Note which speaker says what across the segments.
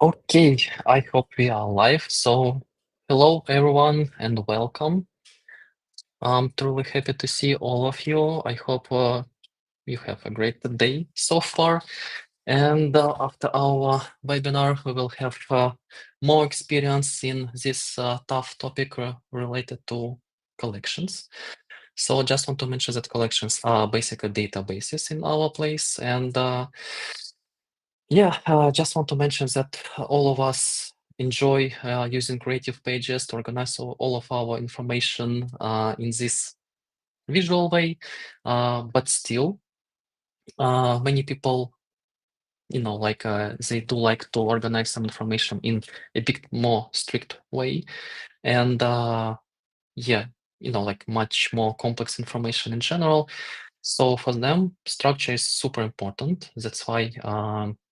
Speaker 1: Okay, I hope we are live. So, hello everyone and welcome. I'm truly happy to see all of you. I hope you have a great day so far. And after our webinar, we will have more experience in this tough topic related to collections. So, just want to mention that collections are basically databases in our place. And just want to mention that all of us enjoy using creative pages to organize all of our information in this visual way, but still, many people, they do like to organize some information in a bit more strict way, and yeah, like much more complex information in general. So for them, structure is super important. That's why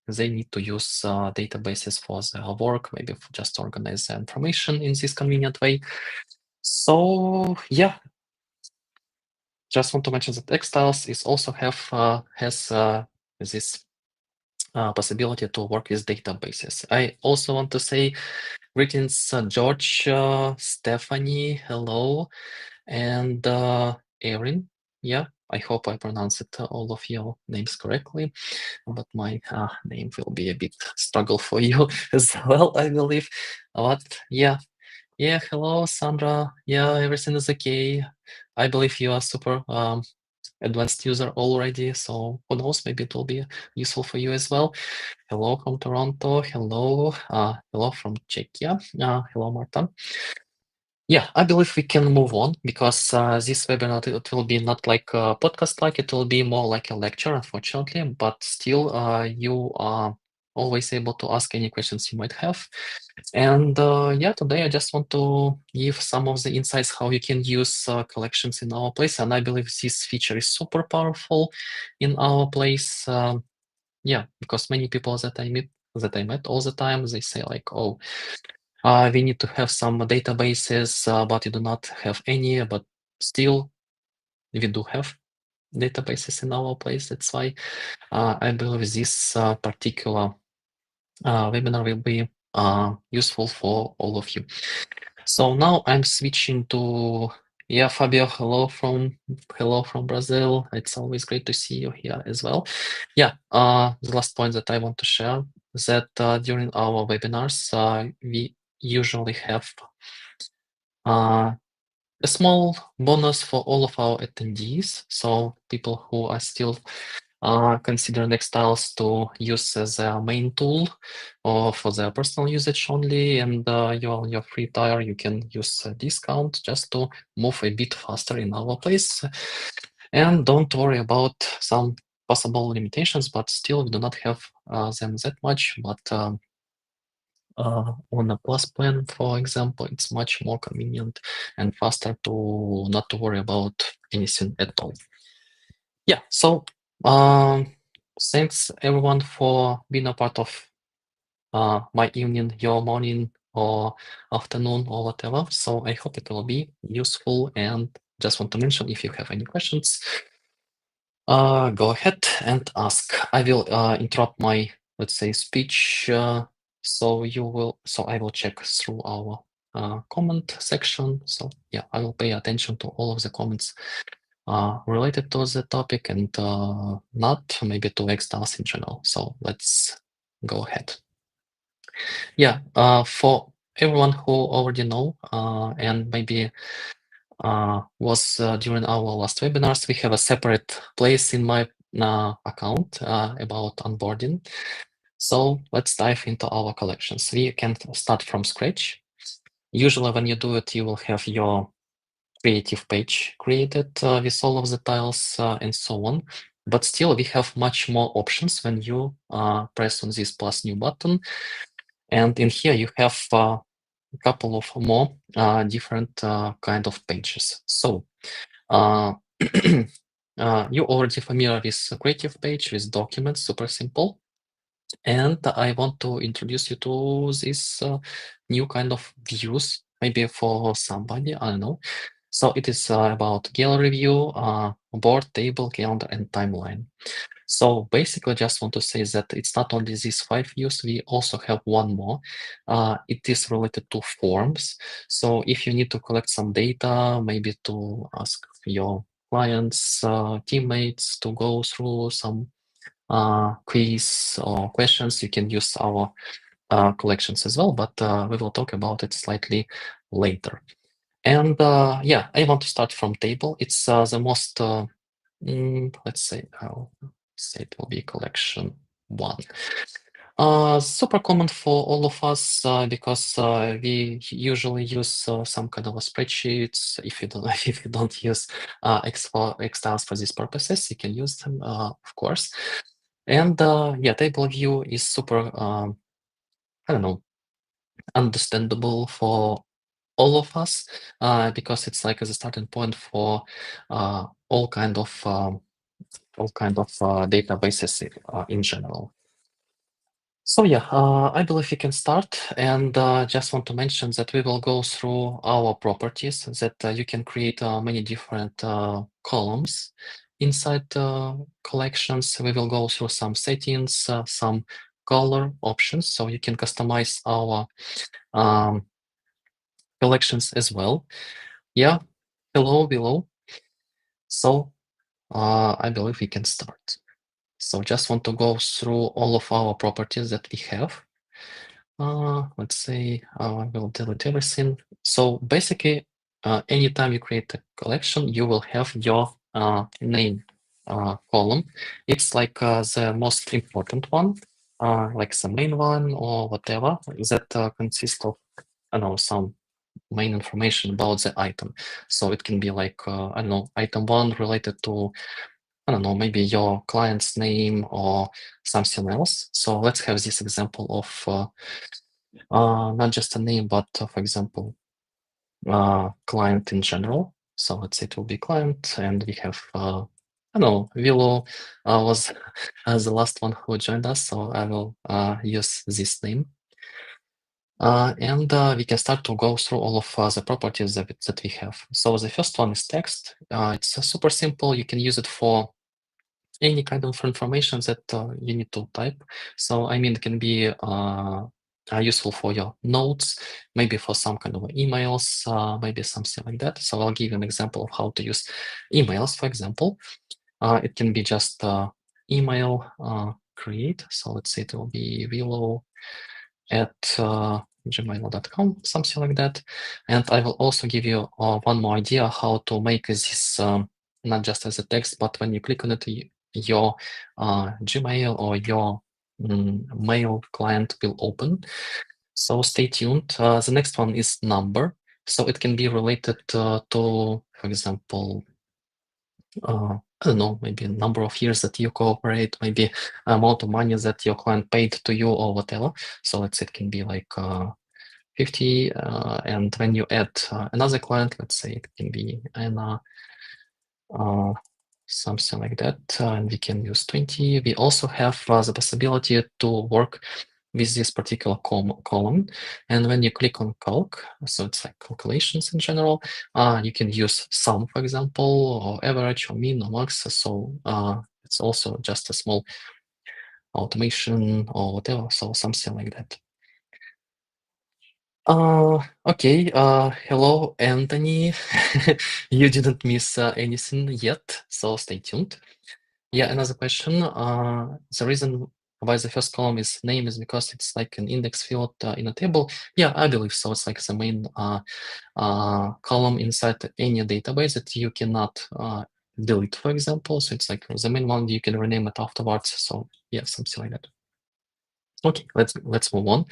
Speaker 1: they need to use databases for their work, maybe just organize the information in this convenient way. So yeah, just want to mention that Xtiles is also has this possibility to work with databases. I also want to say greetings, George, Stephanie, hello, and Erin. Yeah, I hope I pronounced all of your names correctly, but my name will be a bit struggle for you as well, I believe. But yeah, hello, Sandra. Yeah, everything is okay. I believe you are super advanced user already, so who knows, maybe it will be useful for you as well. Hello from Toronto. Hello from Czechia. Hello, Marta. Yeah, I believe we can move on because this webinar it will be not like a podcast, like it will be more like a lecture, unfortunately. But still, you are always able to ask any questions you might have. And yeah, today I just want to give some of the insights how you can use collections in our place. And I believe this feature is super powerful in our place. Yeah, because many people that I met all the time, they say like, oh. We need to have some databases, but we do not have any, but still we do have databases in our place. That's why I believe this particular webinar will be useful for all of you. So now I'm switching to, yeah, Fabio, hello from Brazil. It's always great to see you here as well. Yeah, the last point that I want to share is that during our webinars, we usually have a small bonus for all of our attendees. So people who are still consider Nextiles to use as a main tool or for their personal usage only, and your free tire, you can use a discount just to move a bit faster in our place. And don't worry about some possible limitations, but still we do not have them that much. But on a plus plan, for example, it's much more convenient and faster to not to worry about anything at all. Yeah, so thanks everyone for being a part of my evening, your morning or afternoon or whatever. So I hope it will be useful, and just want to mention if you have any questions, go ahead and ask. I will interrupt my, let's say, speech. So I will check through our comment section. So yeah, I will pay attention to all of the comments related to the topic and not maybe to Xstars in general. So let's go ahead. Yeah, for everyone who already know and maybe was during our last webinars, we have a separate place in my account about onboarding. So let's dive into our collections. We can start from scratch. Usually when you do it, you will have your creative page created with all of the tiles and so on. But still, we have much more options when you press on this plus new button. And in here, you have a couple of more different kind of pages. So you're already familiar with creative page, with documents, super simple. And I want to introduce you to this new kind of views, maybe for somebody, I don't know. So it is about gallery view, board, table, calendar, and timeline. So basically, just want to say that it's not only these 5 views, we also have one more. It is related to forms. So if you need to collect some data, maybe to ask your clients, teammates to go through some quiz or questions, you can use our collections as well, but we will talk about it slightly later. And yeah, I want to start from table. It's the most, let's say, I'll say it will be collection 1. Super common for all of us because we usually use some kind of a spreadsheets. If you don't, if you don't use Excels for these purposes, you can use them, of course. And yeah, table view is super, I don't know, understandable for all of us because it's like as a starting point for all kind of databases in general. So yeah, I believe we can start, and just want to mention that we will go through our properties that you can create many different columns inside collections. We will go through some settings, some color options, so you can customize our um, collections as well. Yeah, hello below. So I believe we can start. So just want to go through all of our properties that we have. Let's say we'll delete everything. So basically, anytime you create a collection, you will have your name column. It's like the most important one, like the main one or whatever that consists of, I don't know, some main information about the item. So it can be like, I don't know, item 1 related to, I don't know, maybe your client's name or something else. So let's have this example of not just a name, but for example, client in general. So let's say it will be client, and we have, I don't know, Willow was the last one who joined us, so I will use this name. And we can start to go through all of the properties that we have. So the first one is text. It's super simple. You can use it for any kind of information that you need to type. So I mean, it can be useful for your notes, maybe for some kind of emails, maybe something like that. So I'll give you an example of how to use emails, for example. It can be just email create. So let's say it will be Willow at gmail.com, something like that. And I will also give you one more idea how to make this not just as a text, but when you click on it, your Gmail or your mail client will open. So stay tuned. The next one is number. So it can be related to, for example, I don't know, maybe number of years that you cooperate, maybe amount of money that your client paid to you or whatever. So let's say it can be like 50, and when you add another client, let's say it can be Anna, something like that, and we can use 20. We also have the possibility to work with this particular column. And when you click on calc, so it's like calculations in general, you can use sum, for example, or average or mean or max. So it's also just a small automation or whatever. So something like that. Okay. Hello, Anthony. You didn't miss anything yet, so stay tuned. Yeah, another question. The reason why the first column is name is because it's like an index field in a table. Yeah, I believe so. It's like the main column inside any database that you cannot delete, for example. So it's like the main one, you can rename it afterwards. So yeah, something like that. Okay, let's move on.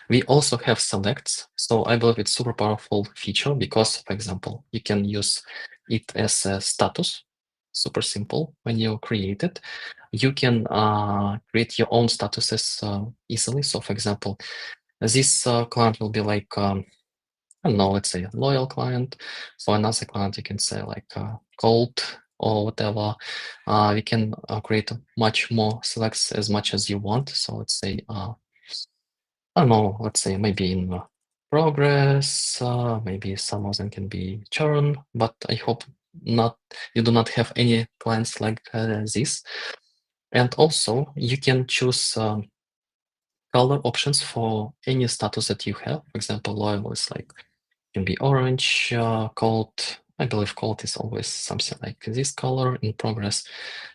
Speaker 1: We also have selects. So I believe it's super powerful feature because, for example, you can use it as a status. Super simple when you create it. You can create your own statuses easily. So for example, this client will be like, I don't know, let's say a loyal client. For another client, you can say like cold or whatever. We can create much more selects as much as you want. So let's say, I don't know, let's say maybe in progress, maybe some of them can be churn, but I hope not, you do not have any clients like this. And also you can choose color options for any status that you have. For example, loyal is like can be orange, cold. I believe cold is always something like this color. In progress,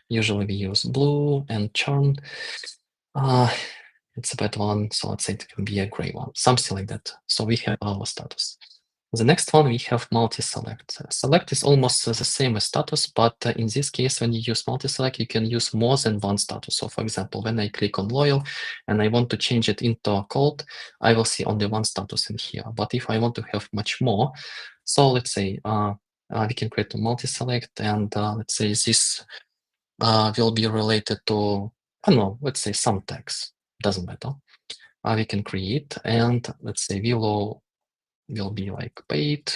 Speaker 1: usually we use blue, and churn. Uh, it's a bad one, so let's say it can be a gray one, something like that. So we have our status. The next one, we have multi-select. Select is almost the same as status, but in this case, when you use multi-select, you can use more than one status. So for example, when I click on loyal and I want to change it into cold, I will see only one status in here. But if I want to have much more, so let's say we can create a multi-select, and let's say this will be related to, I don't know, let's say some tags, doesn't matter. We can create, and let's say will be like paid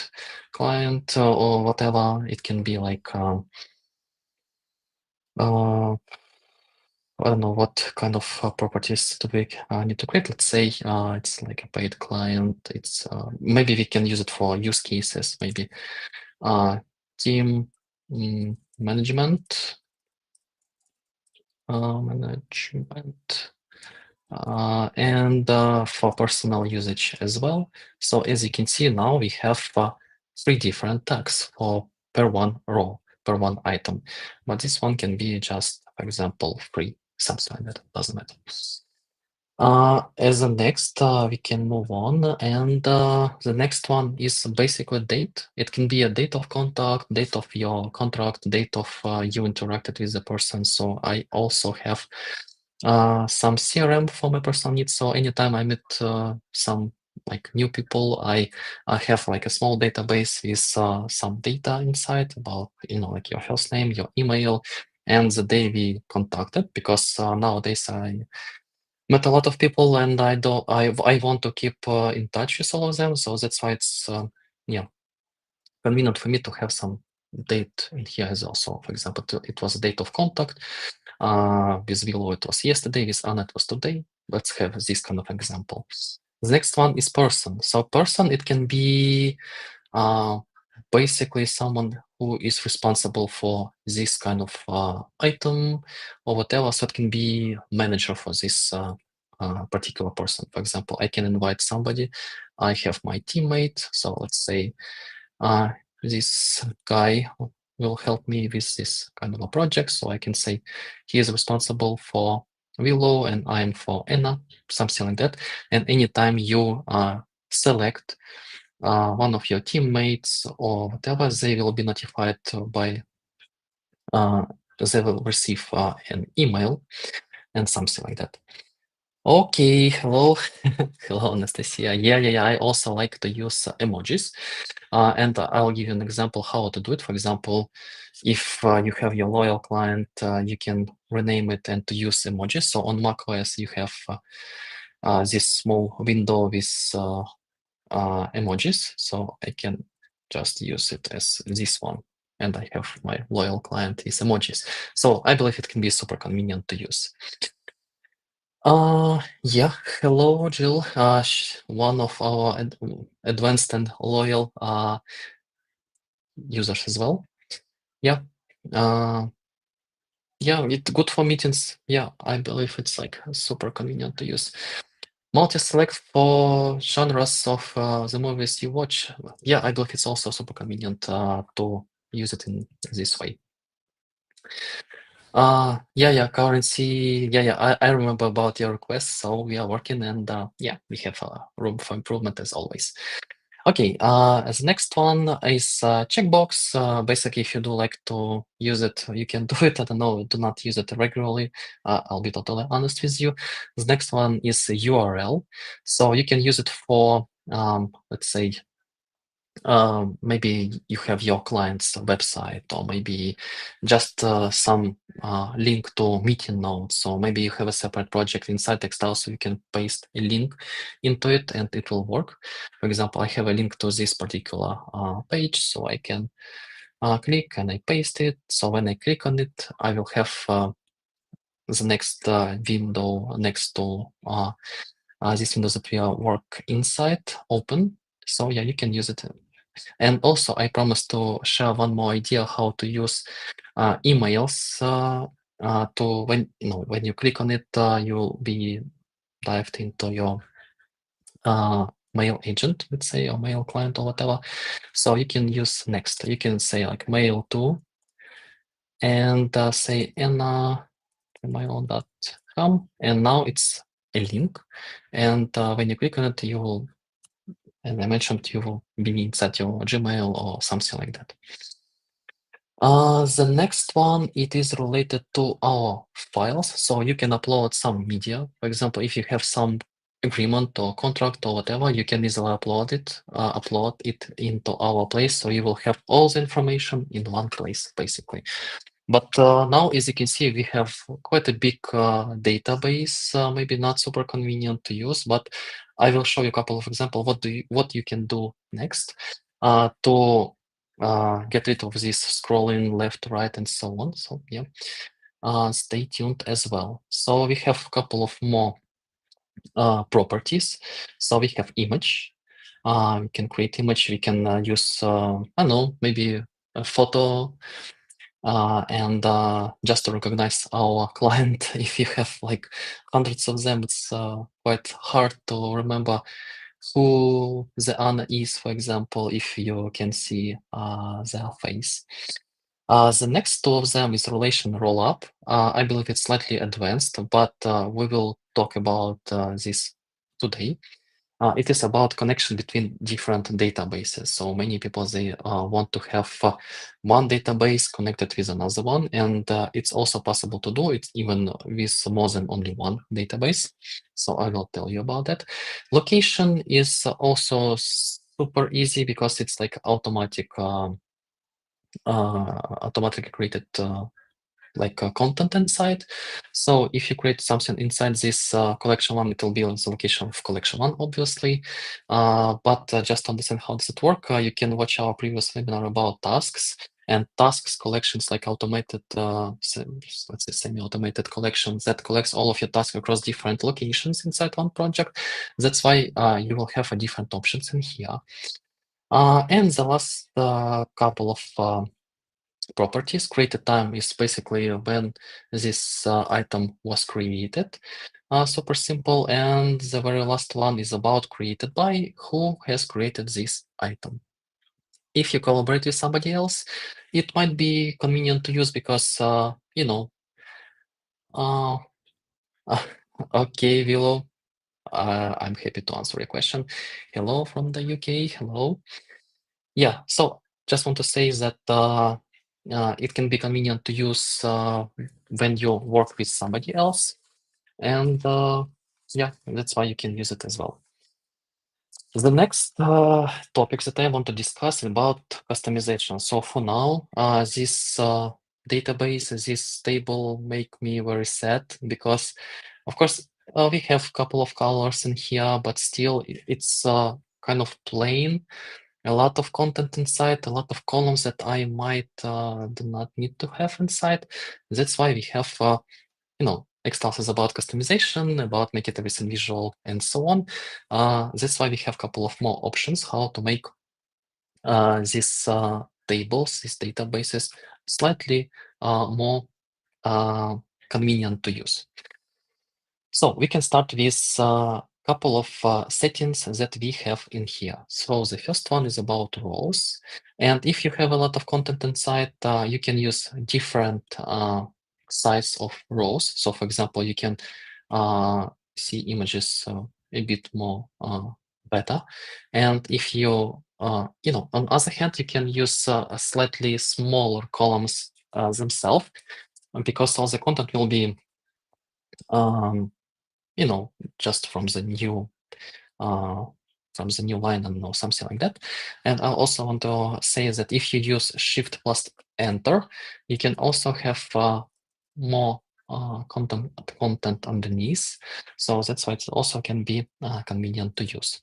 Speaker 1: client or whatever. It can be like I don't know what kind of properties do we need to create. Let's say it's like a paid client. It's maybe we can use it for use cases. Maybe team management. And for personal usage as well. So as you can see now, we have 3 different tags for per one row, per one item. But this one can be just, for example, free, something like that, doesn't matter. As a next, we can move on, and the next one is basically date. It can be a date of contact, date of your contract, date of you interacted with the person. So I also have some CRM for my personal needs. So anytime I meet some like new people, I have like a small database with some data inside about, like your first name, your email, and the day we contacted, because nowadays I met a lot of people, and I want to keep in touch with all of them. So that's why it's yeah, convenient for me to have some date in here as well. So for example, it was a date of contact. With Willow it was yesterday, with Anna it was today. Let's have this kind of example. The next one is person. So person, it can be basically someone who is responsible for this kind of item or whatever. So it can be manager for this particular person. For example, I can invite somebody. I have my teammate. So let's say this guy will help me with this kind of a project. So I can say he is responsible for Willow and I'm for Anna, something like that. And anytime you select one of your teammates or whatever, they will be notified by, they will receive an email and something like that. Okay, hello. Hello, Anastasia. Yeah. I also like to use emojis. And I'll give you an example how to do it. For example, if you have your loyal client, you can rename it and to use emojis. So on macOS, you have this small window with emojis. So I can just use it as this one. And I have my loyal client is emojis. So I believe it can be super convenient to use. Yeah, hello, Jill. One of our advanced and loyal users as well. Yeah. Yeah, it's good for meetings. Yeah, I believe it's like super convenient to use. Multi-select for genres of the movies you watch. Yeah, I believe it's also super convenient to use it in this way. Yeah, currency. Yeah, I remember about your request. So we are working, and yeah, we have room for improvement as always. Okay, as the next one is checkbox. Basically, if you do like to use it, you can do it. I don't know, do not use it regularly. I'll be totally honest with you. The next one is URL. So you can use it for, let's say, maybe you have your client's website, or maybe just some link to meeting notes. So maybe you have a separate project inside Excel, so you can paste a link into it and it will work. For example, I have a link to this particular page, so I can click and I paste it. So when I click on it, I will have the next window next to this window that we are work inside open. So yeah, you can use it. And also, I promised to share one more idea how to use emails to when you click on it, you'll be dived into your mail agent, let's say, or mail client or whatever. So you can use next. You can say like mail to and say mail.com, and now it's a link. And when you click on it, you will, as I mentioned, you will be inside your Gmail or something like that. The next one, it is related to our files. So you can upload some media. For example, if you have some agreement or contract or whatever, you can easily upload it into our place. So you will have all the information in one place, basically. But now, as you can see, we have quite a big database, maybe not super convenient to use, but I will show you a couple of examples what you can do next to get rid of this scrolling left, right, and so on. So yeah, stay tuned as well. So we have a couple of more properties. So we have image. We can create image. We can use, I don't know, maybe a photo and just to recognize our client. If you have like hundreds of them, it's quite hard to remember who the Anna is, for example, if you can see their face. The next two of them is relation rollup. I believe it's slightly advanced, but we will talk about this today. It is about connection between different databases. So many people, they want to have one database connected with another one, and it's also possible to do it even with more than only one database. So I will tell you about that. Location is also super easy because it's like automatically created like content inside. So if you create something inside this collection one, it will be on the location of collection one, obviously. But just to understand how does it work, you can watch our previous webinar about tasks. And tasks collections, like automated, let's say semi-automated collections that collects all of your tasks across different locations inside one project. That's why you will have a different options in here. And the last couple of properties. Created time is basically when this item was created. Super simple. And the very last one is about created by, who has created this item. If you collaborate with somebody else, it might be convenient to use because, uh, okay, Willow, I'm happy to answer your question. Hello from the UK, hello. Yeah, so just want to say that it can be convenient to use when you work with somebody else. And yeah, that's why you can use it as well. The next topic that I want to discuss is about customization. So for now, this database, this table make me very sad because, of course, we have a couple of colors in here, but still it's kind of plain. A lot of content inside, a lot of columns that I might do not need to have inside. That's why we have, extra classes about customization, about make it everything visual, and so on. That's why we have a couple of more options how to make these tables, these databases, slightly more convenient to use. So we can start with a couple of settings that we have in here. So the first one is about rows. And if you have a lot of content inside, you can use different size of rows. So for example, you can see images a bit more better. And if you, on the other hand, you can use a slightly smaller columns themselves, because all the content will be just from the new line and something like that. And I also want to say that if you use Shift plus Enter, you can also have more content underneath. So that's why it also can be convenient to use.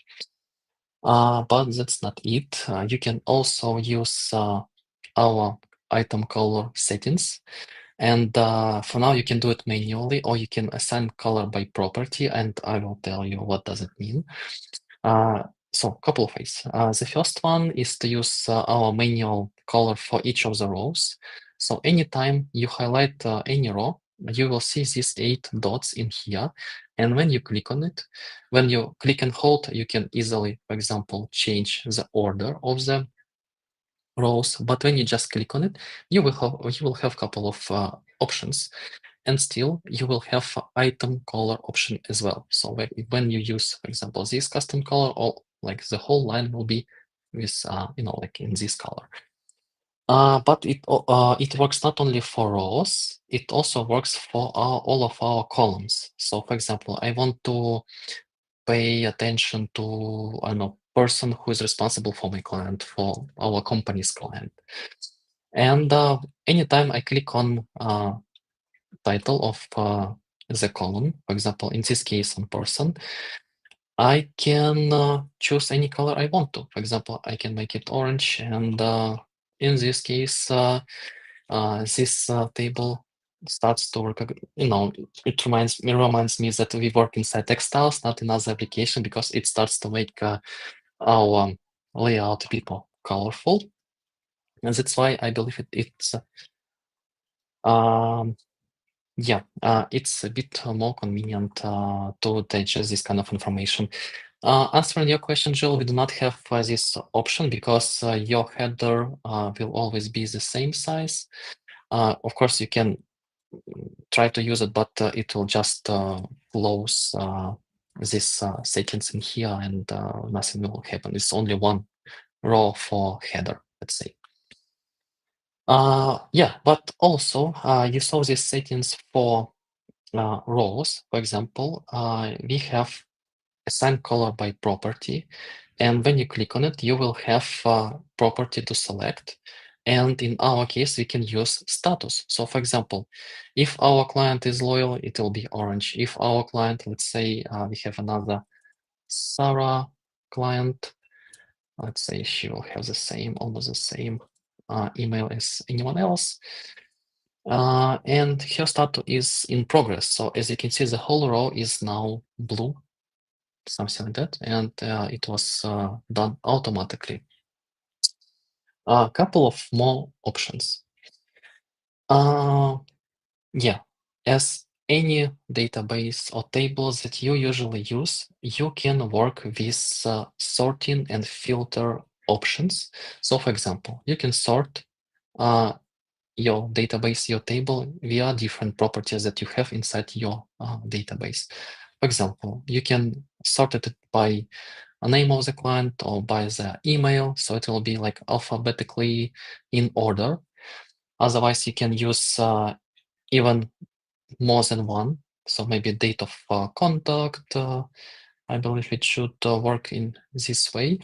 Speaker 1: But that's not it. You can also use our item color settings. And for now, you can do it manually, or you can assign color by property, and I will tell you what does it mean. So a couple of ways. The first one is to use our manual color for each of the rows. So anytime you highlight any row, you will see these 8 dots in here. And when you click on it, when you click and hold, you can easily, for example, change the order of the rows. But when you just click on it, you will have a couple of options, and still you will have item color option as well. So when you use, for example, this custom color, or like the whole line will be with like in this color. But it works not only for rows, it also works for all of our columns. So for example, I want to pay attention to, I don't know, person who is responsible for my client, for our company's client. And anytime I click on title of the column, for example, in this case on person, I can choose any color I want to. For example, I can make it orange, and in this case, this table starts to work. It reminds me that we work inside textiles, not in other application, because it starts to make our layout people colorful, and that's why I believe it's yeah, it's a bit more convenient to digest this kind of information. Answering your question, Jill, we do not have this option because your header will always be the same size. Of course, you can try to use it, but it will just close this settings in here, and nothing will happen. It's only one row for header, let's say. Yeah, but also you saw these settings for rows. For example, we have assign color by property, and when you click on it, you will have property to select. And in our case, we can use status. So for example, if our client is loyal, it will be orange. If our client, let's say we have another Sarah client, let's say she will have the same, almost the same email as anyone else. And her status is in progress. So as you can see, the whole row is now blue, something like that, and it was done automatically. A couple of more options. Yeah, as any database or tables that you usually use, you can work with sorting and filter options. So for example, you can sort your database, your table, via different properties that you have inside your database. For example, you can sort it by a name of the client or by the email, so it will be like alphabetically in order. Otherwise, you can use even more than one, so maybe date of contact. I believe it should work in this way.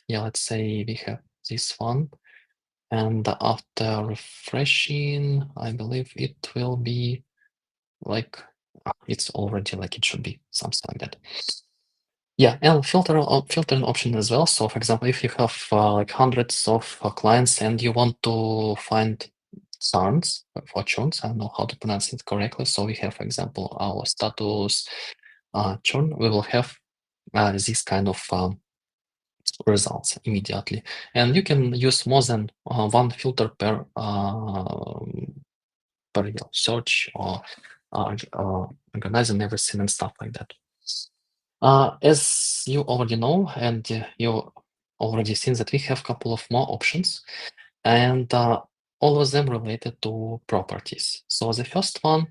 Speaker 1: Yeah, let's say we have this one. And after refreshing, I believe it will be like it's already like it should be, something like that. Yeah, and filtering option as well. So, for example, if you have like hundreds of clients and you want to find churns, fortunes, I don't know how to pronounce it correctly. So we have, for example, our status churn. We will have this kind of results immediately, and you can use more than one filter per your search, or organizing everything and stuff like that. As you already know, and you already seen that we have a couple of more options, and all of them related to properties. So the first one,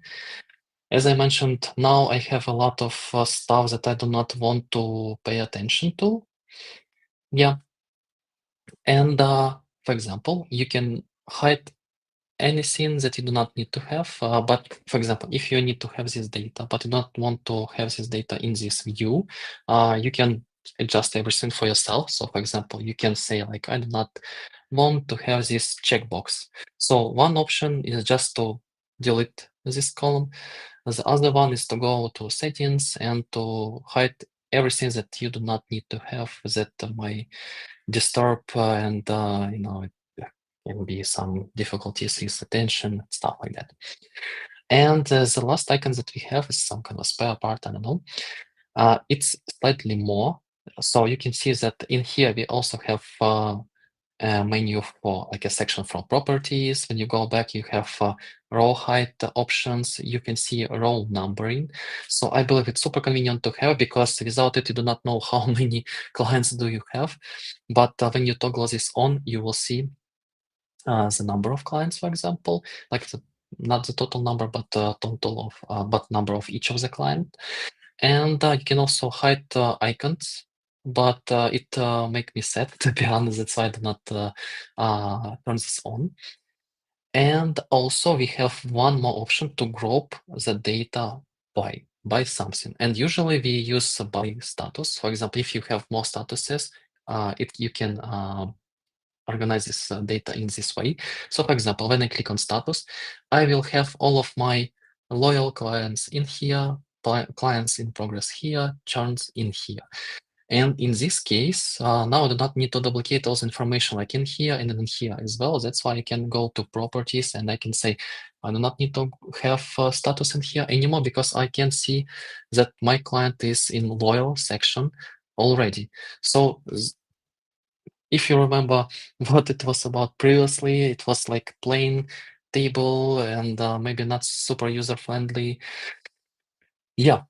Speaker 1: as I mentioned, now I have a lot of stuff that I do not want to pay attention to. Yeah, and for example, you can hide anything that you do not need to have. But for example, if you need to have this data, but you don't want to have this data in this view, you can adjust everything for yourself. So for example, you can say like, I do not want to have this checkbox. So one option is just to delete this column. The other one is to go to settings and to hide everything that you do not need to have that may disturb and it can be some difficulties with attention, stuff like that. And the last icon that we have is some kind of spare part, I don't know. It's slightly more. So you can see that in here we also have a menu for like a section for properties. When you go back, you have row height options, you can see row numbering. So I believe it's super convenient to have, because without it, you do not know how many clients do you have. But when you toggle this on, you will see the number of clients, for example, like not the total number, but total of but number of each of the client. And you can also hide icons, but it make me sad, to be honest. That's why I do not turn this on. And also we have one more option to group the data by something. And usually we use by status. For example, if you have more statuses, you can organize this data in this way. So for example, when I click on status, I will have all of my loyal clients in here, clients in progress here, churns in here. And in this case, now I do not need to duplicate those information like in here and in here as well. That's why I can go to properties and I can say, I do not need to have status in here anymore, because I can see that my client is in loyal section already. So if you remember what it was about previously, it was like plain table and maybe not super user-friendly. Yeah.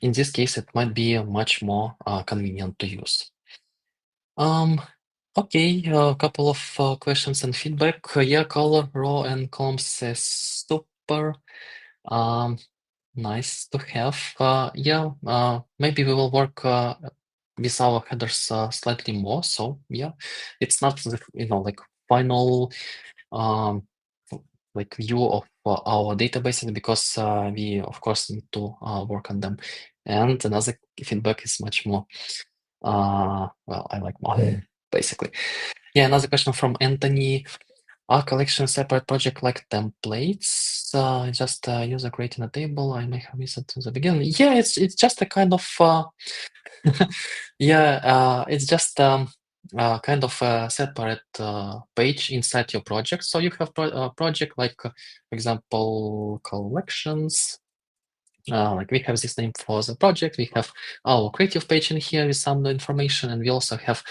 Speaker 1: In this case, it might be much more convenient to use. Okay, a couple of questions and feedback. Yeah, color, row, and columns says super. Um, nice to have. Yeah, maybe we will work with our headers slightly more. So yeah, it's not the like final um like view of our databases, because we of course need to work on them. And another feedback is much more well, I like more basically. Yeah, another question from Anthony. Are collections separate project like templates? Just user creating a table. I may have missed it in the beginning. Yeah, it's just a kind of yeah, it's just kind of a separate page inside your project. So you have a project like, for example, collections. Like we have this name for the project. We have our creative page in here with some information, and we also have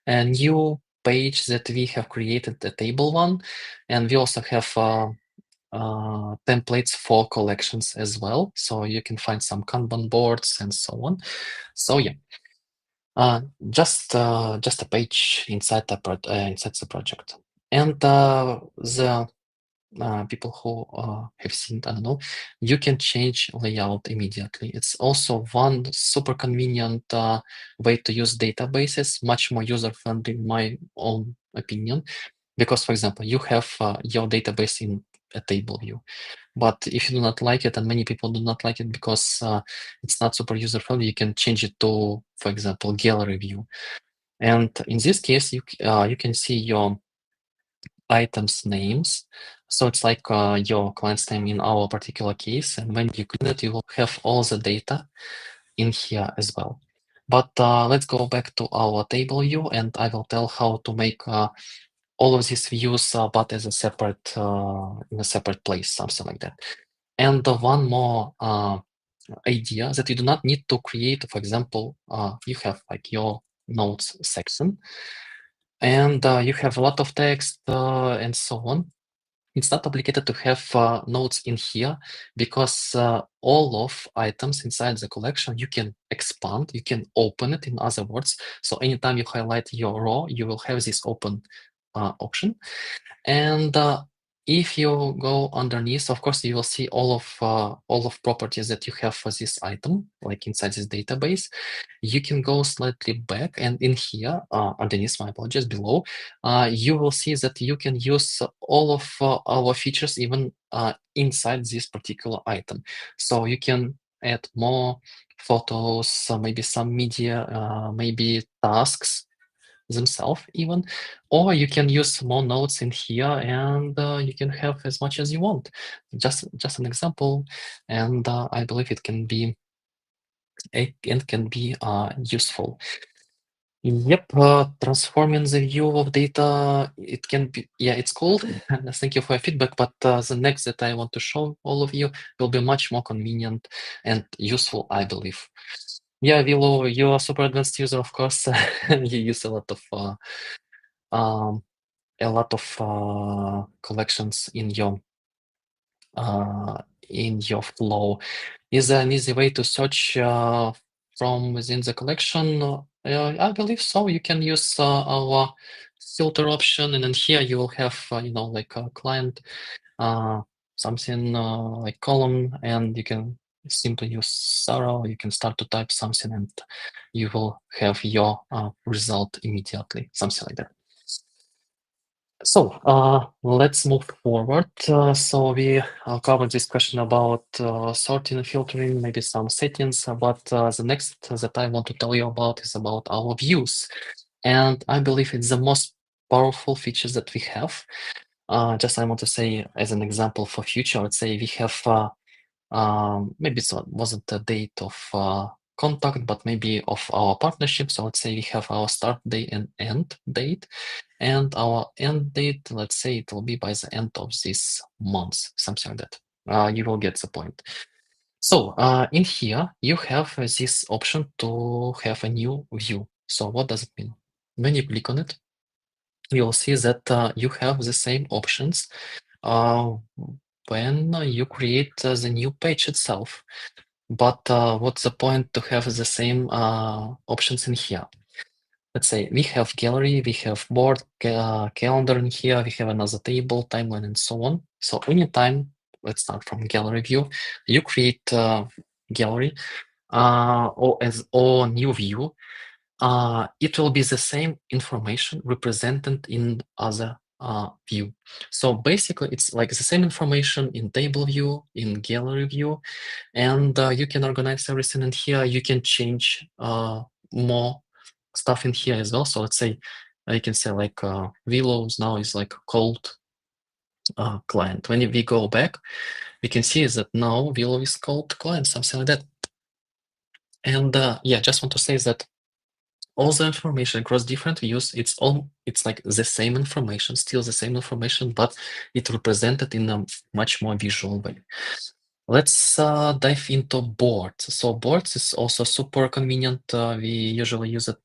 Speaker 1: a new page that we have created, the table one, and we also have templates for collections as well. So you can find some Kanban boards and so on. So yeah, just a page inside inside the project. And the people who have seen, I don't know, you can change layout immediately. It's also one super convenient way to use databases, much more user-friendly in my own opinion. Because, for example, you have your database in a table view. But if you do not like it, and many people do not like it because it's not super user-friendly, you can change it to, for example, gallery view. And in this case, you can see your items names. So it's like your client's name in our particular case. And when you clean it, you will have all the data in here as well. But let's go back to our table view, and I will tell how to make all of these views, but as a separate in a separate place, something like that. And one more idea that you do not need to create. For example, you have like your notes section, and you have a lot of text and so on. It's not obligated to have notes in here, because all of items inside the collection you can expand, you can open it, in other words. So anytime you highlight your row, you will have this open option. And if you go underneath, of course, you will see all of properties that you have for this item, like inside this database. You can go slightly back, and in here, underneath, my apologies, below, you will see that you can use all of our features even inside this particular item. So you can add more photos, maybe some media, maybe tasks themselves even, or you can use more notes in here, and you can have as much as you want. Just an example, and I believe it can be useful. Yep, transforming the view of data, it can be, yeah, it's cool. Thank you for your feedback, but the next that I want to show all of you will be much more convenient and useful, I believe. Yeah, Vilo, you are super advanced user, of course. You use a lot of um, a lot of collections in your flow. Is there an easy way to search from within the collection? I believe so. You can use our filter option, and then here you will have, like a client, uh, something like column, and you can simply use Sarah, or you can start to type something, and you will have your result immediately, something like that. So let's move forward. So we covered this question about sorting and filtering, maybe some settings, but the next that I want to tell you about is about our views. And I believe it's the most powerful features that we have. Just I want to say as an example for future, let's say we have maybe it wasn't a date of contact, but maybe of our partnership. So let's say we have our start date and end date. And our end date, let's say it will be by the end of this month, something like that. You will get the point. So in here, you have this option to have a new view. So what does it mean? When you click on it, you'll see that you have the same options uh, when you create the new page itself. But what's the point to have the same options in here? Let's say we have gallery, we have board, calendar in here, we have another table, timeline, and so on. So anytime, let's start from gallery view, you create gallery or new view, it will be the same information represented in other view. So basically, it's like the same information in table view, in gallery view, and you can organize everything in here. You can change more stuff in here as well. So let's say I can say like Willows now is like cold client. When we go back, we can see that now Willow is cold client, something like that. And yeah, just want to say that all the information across different views, it's like the same information, still the same information, but it represented in a much more visual way. Let's dive into boards. So boards is also super convenient. We usually use it,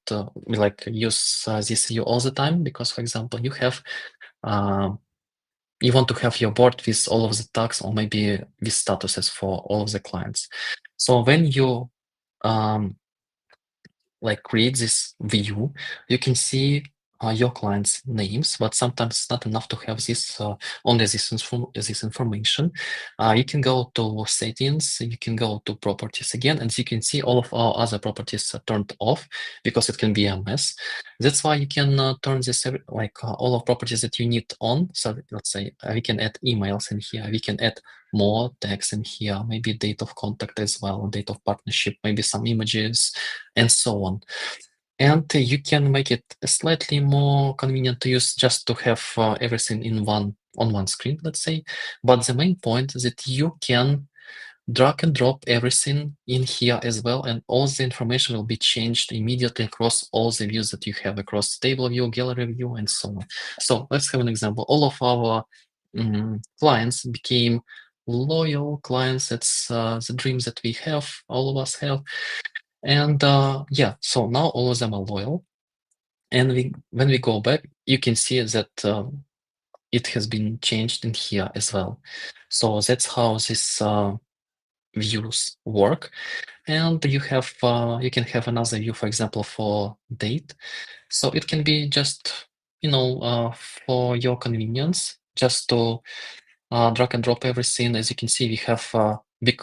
Speaker 1: we like use this view all the time because, for example, you want to have your board with all of the tags or maybe with statuses for all of the clients. So when you like create this view, you can see your clients' names, but sometimes it's not enough to have this only this information. You can go to settings, you can go to properties again, and you can see all of our other properties turned off because it can be a mess. That's why you can turn this all of properties that you need on. So let's say we can add emails in here, we can add more text in here, maybe date of contact as well, date of partnership, maybe some images, and so on. And you can make it slightly more convenient to use just to have everything on one screen, let's say. But the main point is that you can drag and drop everything in here as well, and all the information will be changed immediately across all the views that you have across table view, gallery view, and so on. So let's have an example. All of our clients became loyal clients. That's the dreams that we have, all of us have. And yeah, so now all of them are loyal. And when we go back, you can see that it has been changed in here as well. So that's how this views work. And you can have another view, for example, for date. So it can be just, for your convenience, just to drag and drop everything. As you can see, we have a big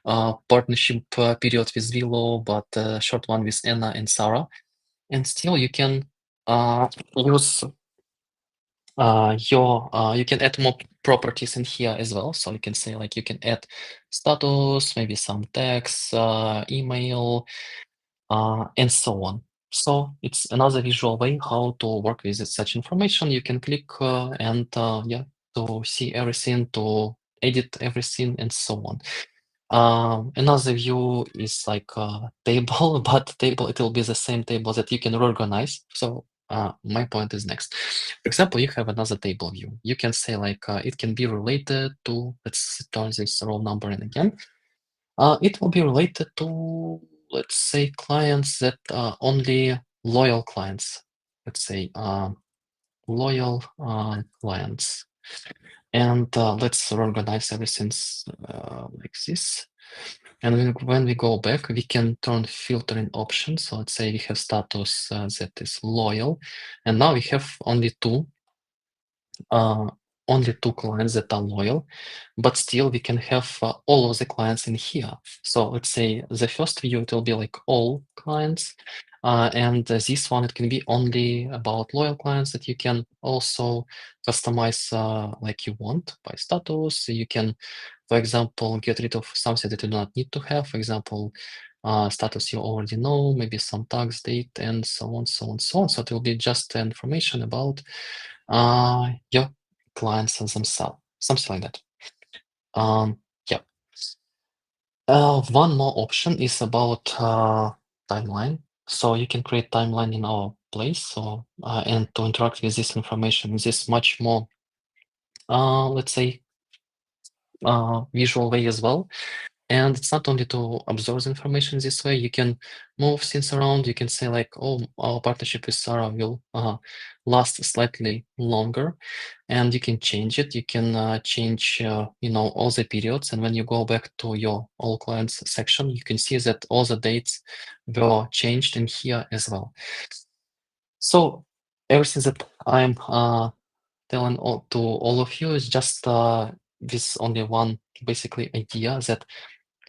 Speaker 1: partnership period with Willow, but a short one with Anna and Sarah. And still you can use you can add more properties in here as well. So you can say like you can add status, maybe some text, email, and so on. So it's another visual way how to work with such information. You can click and yeah, to see everything, to edit everything, and so on. Another view is like a table, but table, it will be the same table that you can reorganize. So my point is next. For example, you have another table view. You can say like it can be related to, let's turn this row number in again. It will be related to, let's say, clients that are only loyal clients. Let's say loyal clients. And let's organize everything like this. And when we go back, we can turn filtering options. So let's say we have status that is loyal, and now we have uh, only two clients that are loyal, but still we can have all of the clients in here. So let's say the first view, it will be like all clients. And this one, it can be only about loyal clients that you can also customize like you want by status. You can, for example, get rid of something that you do not need to have. For example, status you already know, maybe some tax date, and so on, so on, so on. So it will be just information about your clients themselves, something like that. Yeah. One more option is about timeline. So you can create timeline in our place. So and to interact with this information, this much more, let's say, visual way as well. And it's not only to observe the information this way, you can move things around. You can say like, oh, our partnership with Sarah will last slightly longer, and you can change it. You can change, all the periods. And when you go back to your all clients section, you can see that all the dates were changed in here as well. So everything that I'm telling to all of you is just this only one basically idea that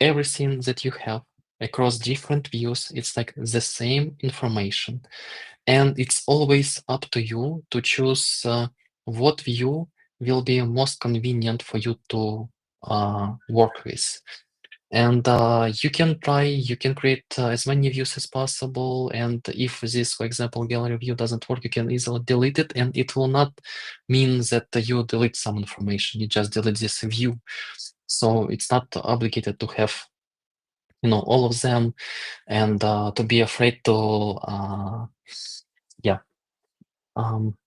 Speaker 1: everything that you have across different views, it's like the same information. And it's always up to you to choose what view will be most convenient for you to work with. And you can create as many views as possible. And if this, for example, gallery view doesn't work, you can easily delete it. And it will not mean that you delete some information. You just delete this view. So it's not obligated to have all of them, and to be afraid to yeah um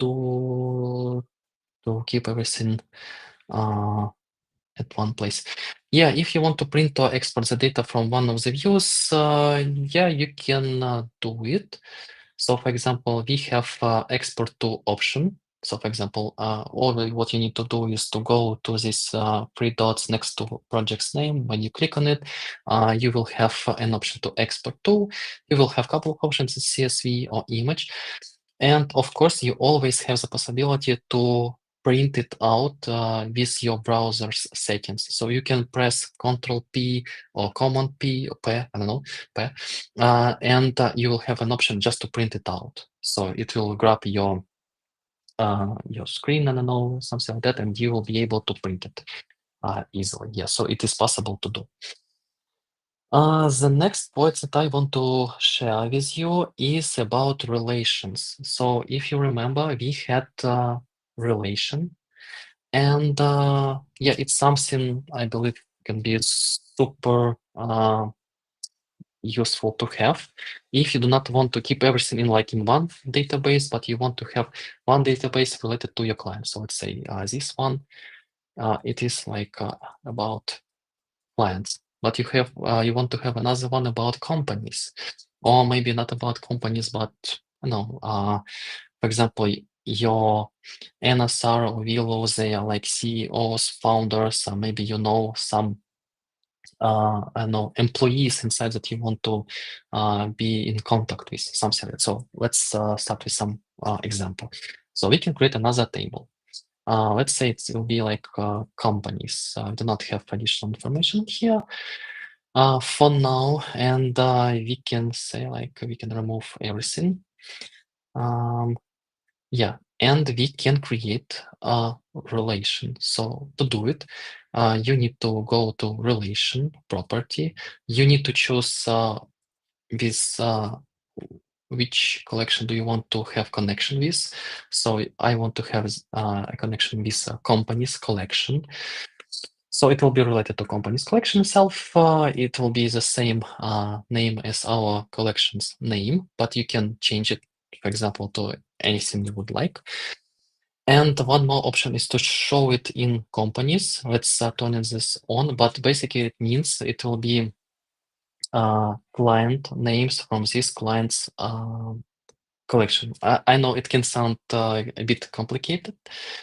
Speaker 1: to keep everything uh at one place. Yeah, if you want to print or export the data from one of the views, yeah, you can do it. So for example, we have export to option. So for example, all what you need to do is to go to this three dots next to project's name. When you click on it, you will have an option to export to. You will have a couple of options, CSV or image. And of course, you always have the possibility to print it out with your browser's settings. So you can press Ctrl P or Command P or P, I don't know, P, and you will have an option just to print it out. So it will grab your screen, I don't know, something like that, and you will be able to print it easily. Yeah, so it is possible to do. The next point that I want to share with you is about relations. So if you remember, we had relation, and yeah, it's something I believe can be super useful to have if you do not want to keep everything in one database, but you want to have one database related to your client. So let's say this one, it is about clients, but you want to have another one about companies, or maybe not about companies, but for example, your NSR will they are like CEOs, founders, or maybe some I don't know, employees inside that you want to be in contact with, something like that. So let's start with some example. So we can create another table. Let's say it will be like companies. I do not have additional information here for now, and we can say we can remove everything. Yeah, and we can create a relation. So to do it, you need to go to relation property. You need to choose this which collection do you want to have connection with. So I want to have a connection with companies collection. So it will be related to companies collection itself. It will be the same name as our collection's name, but you can change it, for example, to anything you would like. And one more option is to show it in companies. Let's turn this on, but basically it means it will be client names from these clients collection. I know it can sound a bit complicated,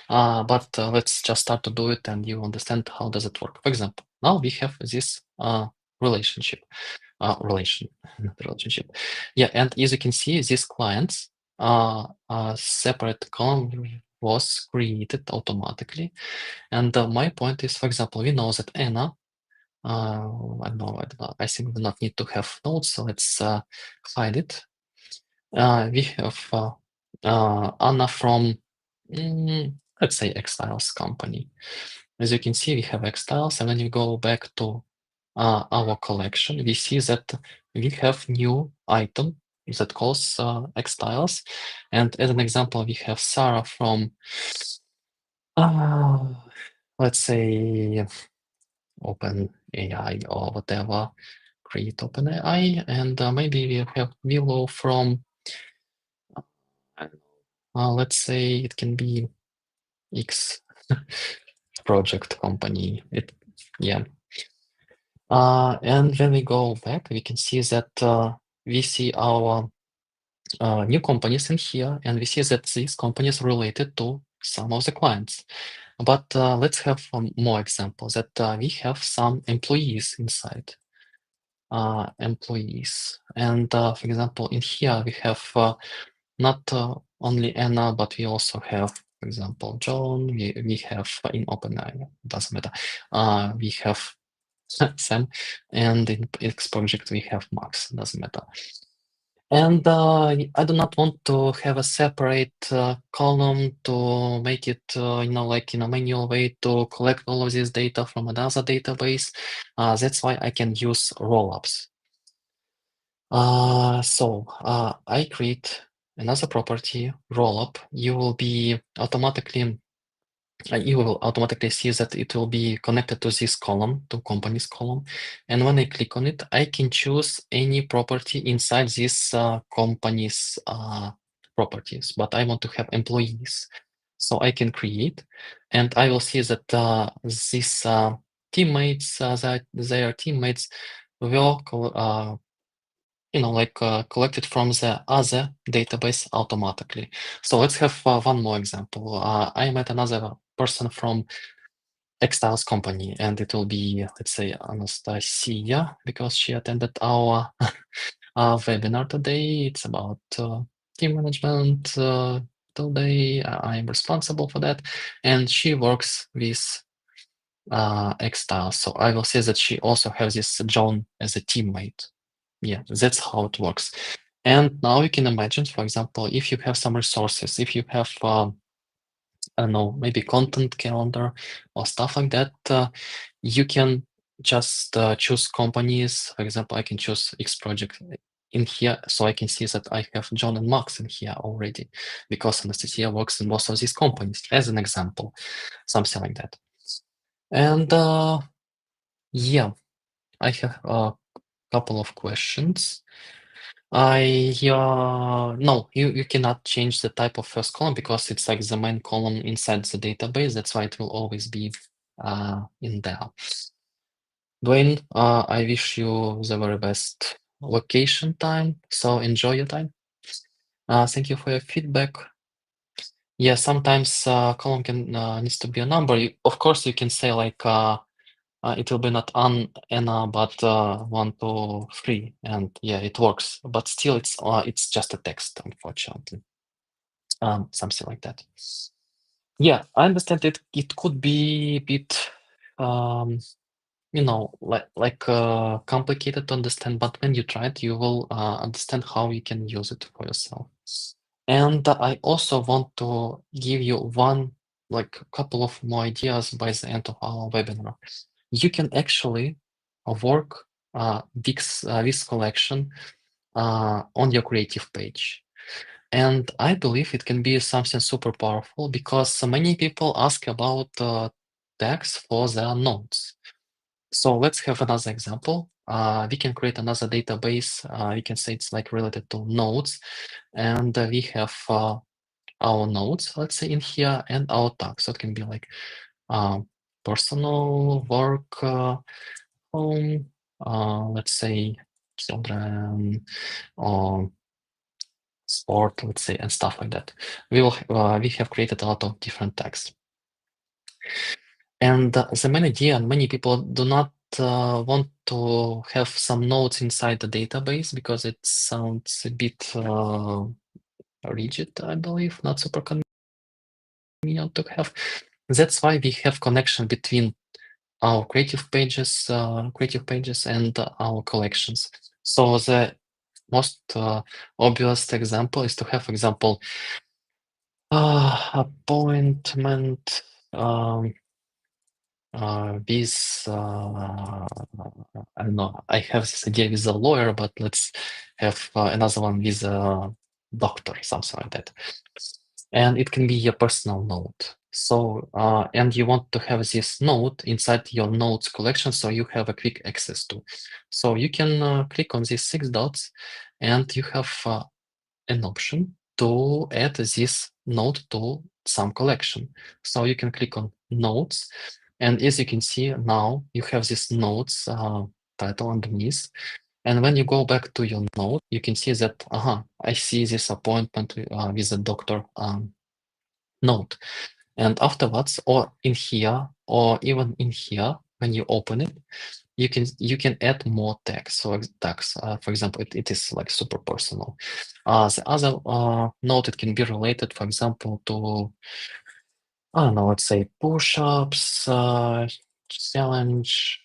Speaker 1: but let's just start to do it and you understand how does it work. For example, now we have this relationship, relation, not relationship. Yeah, and as you can see, these clients, a separate column was created automatically. And my point is, for example, we know that Anna, I know, I think we do not need to have nodes, so let's hide it. We have Anna from, let's say, Xtiles company. As you can see, we have Xtiles, and when you go back to our collection, we see that we have new item that calls Xtiles. And as an example, we have Sarah from, let's say, OpenAI or whatever, create OpenAI, and maybe we have Willow from, let's say it can be X project company. Yeah. And when we go back, we can see that we see our new companies in here, and we see that these companies related to some of the clients. But let's have more examples that we have some employees inside. Employees. And for example, in here we have not only Anna, but we also have, for example, John. We have in OpenAI, doesn't matter. We have Sam, and in X project we have Max, doesn't matter. And I do not want to have a separate column to make it, like in a manual way to collect all of this data from another database. That's why I can use rollups. I create another property, rollup. You will automatically see that it will be connected to this column, to companies column. And when I click on it, I can choose any property inside this company's properties, but I want to have employees. So I can create, and I will see that these teammates, that their teammates will collected from the other database automatically. So let's have one more example. I met another person from Xtiles company, and it will be, let's say, Anastasia, because she attended our webinar today. It's about team management today. I am responsible for that, and she works with Xtiles. So I will say that she also has this John as a teammate. Yeah, that's how it works. And now you can imagine, for example, if you have some resources, if you have, I don't know, maybe content calendar or stuff like that, you can just choose companies. For example, I can choose X project in here, so I can see that I have John and Max in here already, because Anastasia works in most of these companies, as an example, something like that. And yeah, I have a couple of questions. No, you cannot change the type of first column because it's like the main column inside the database. That's why it will always be in there. Dwayne, I wish you the very best location time. So enjoy your time. Thank you for your feedback. Yeah, sometimes column can needs to be a number. Of course, you can say like it will be not Anna, but 1, 2, 3, and yeah, it works. But still, it's just a text, unfortunately. Something like that. Yeah, I understand it could be a bit, complicated to understand, but when you try it, you will understand how you can use it for yourself. And I also want to give you a couple of more ideas by the end of our webinar. You can actually work this collection on your creative page. And I believe it can be something super powerful because many people ask about tags for their nodes. So let's have another example. We can create another database. We can say it's like related to nodes. And we have our nodes, let's say in here, and our tags. So it can be like personal, work, home, let's say children, or sport, let's say, and stuff like that. We have created a lot of different tags. And the main idea, many people do not want to have some nodes inside the database because it sounds a bit rigid, I believe, not super convenient to have. That's why we have connection between our creative pages and our collections. So the most obvious example is to have, for example, appointment with I don't know. I have this idea with a lawyer, but let's have another one with a doctor, something like that. And it can be your personal note. So, and you want to have this note inside your notes collection, so you have a quick access to. So you can click on these 6 dots, and you have an option to add this note to some collection. So you can click on notes, and as you can see now, you have this notes title underneath. And when you go back to your note, you can see that, I see this appointment with a doctor note. And afterwards, or in here, or even in here, when you open it, you can add more tags. So tags, for example, it is like super personal. The other note, it can be related, for example, to, I don't know, let's say push-ups, challenge,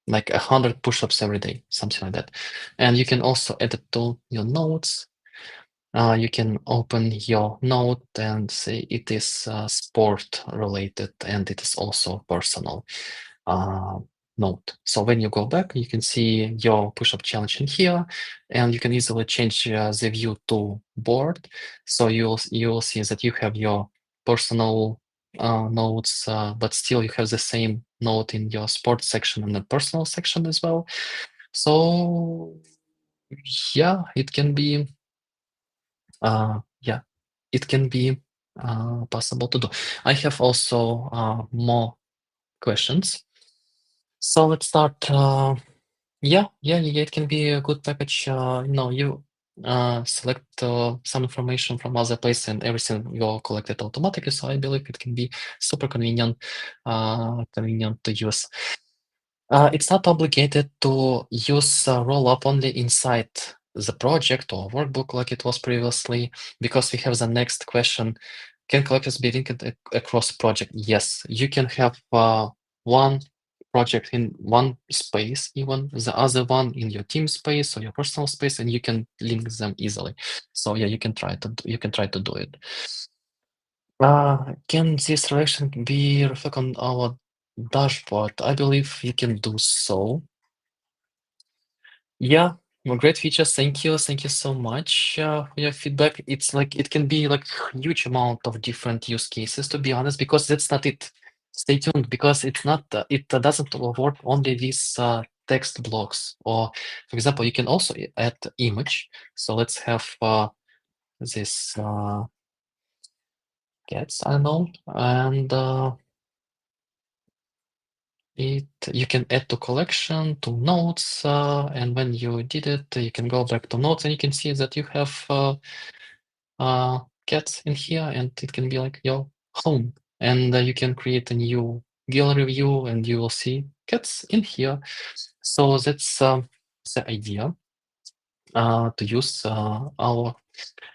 Speaker 1: like 100 push-ups every day, something like that. And you can also add it to your notes. You can open your note and say it is sport related, and it is also personal note. So when you go back, you can see your push-up challenge in here, and you can easily change the view to board. So you'll see that you have your personal notes, but still you have the same note in your sports section and the personal section as well. So yeah, it can be yeah, it can be possible to do. I have also more questions. So let's start. Yeah, it can be a good package. You select some information from other place and everything will collected automatically. So I believe it can be super convenient to use. It's not obligated to use rollup only inside the project or workbook like it was previously, because we have the next question. Can collectors be linked across project? Yes, you can have one project in one space, even the other one in your team space or your personal space, and you can link them easily. So yeah, you can try to do it. Can this relation be reflected on our dashboard? I believe you can do so. Yeah, well, great features. Thank you. Thank you so much for your feedback. It's like it can be like huge amount of different use cases, to be honest, because that's not it. Stay tuned, because it's not it doesn't work only with text blocks. Or for example, you can also add image. So let's have this cats, I don't know, and you can add to collection, to notes, and when you did it, you can go back to notes, and you can see that you have cats in here, and it can be like your home. And you can create a new gallery view, and you will see cats in here. So that's the idea to use our.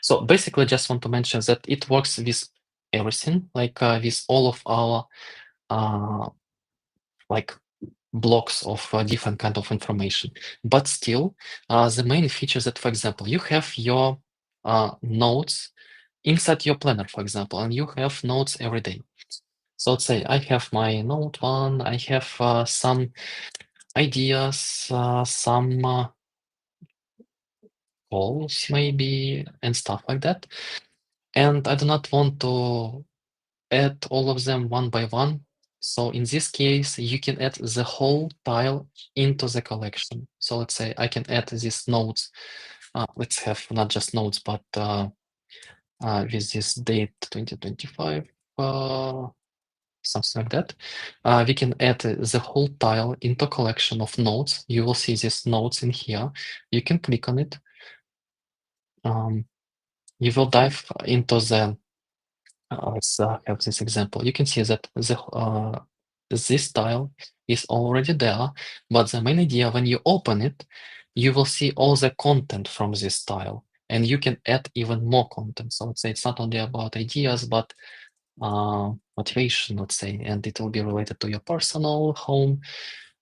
Speaker 1: So basically, just want to mention that it works with everything, like with all of our like blocks of different kind of information. But still, the main feature that, for example, you have your notes inside your planner, for example, and you have notes every day. So let's say I have my note one, I have some ideas, some goals maybe, and stuff like that. And I do not want to add all of them one by one. So in this case, you can add the whole tile into the collection. So let's say I can add these notes. Let's have not just notes, but with this date 2025. something like that. We can add the whole tile into collection of nodes. You will see these nodes in here. You can click on it. You will dive into the let's have this example. You can see that this tile is already there, but the main idea, when you open it, you will see all the content from this tile, and you can add even more content. So let's say it's not only about ideas, but motivation, let's say, and it will be related to your personal, home,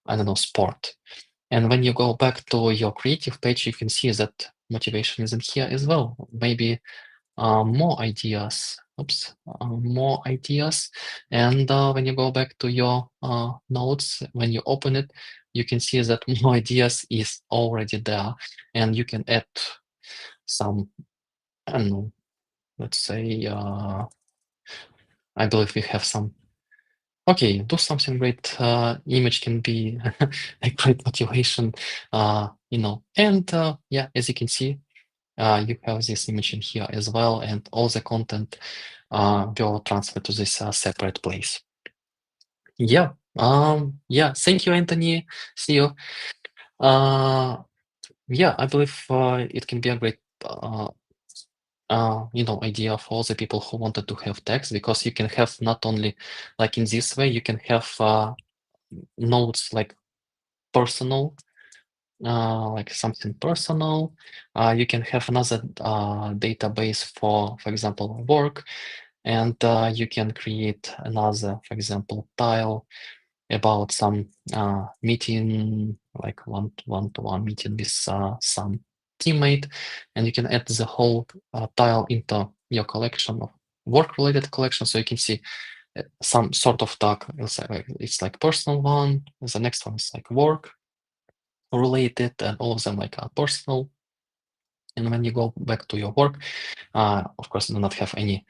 Speaker 1: I don't know, sport. And when you go back to your creative page, you can see that motivation is in here as well. Maybe more ideas. Oops, more ideas. And when you go back to your notes, when you open it, you can see that more ideas is already there, and you can add some, I don't know, let's say, I believe we have some. Okay, do something great. Image can be a great motivation, And yeah, as you can see, you have this image in here as well, and all the content will transfer to this separate place. Yeah. Yeah. Thank you, Anthony. See you. Yeah, I believe it can be a great idea for all the people who wanted to have text, because you can have not only like in this way, you can have notes like personal, like something personal. You can have another database for example, work, and you can create another, for example, tile about some meeting, like one-to-one meeting with some teammate, and you can add the whole tile into your collection of work-related collection, so you can see some sort of tag. It's like personal one, the next one is like work related, and all of them like are personal. And when you go back to your work, of course, do not have any,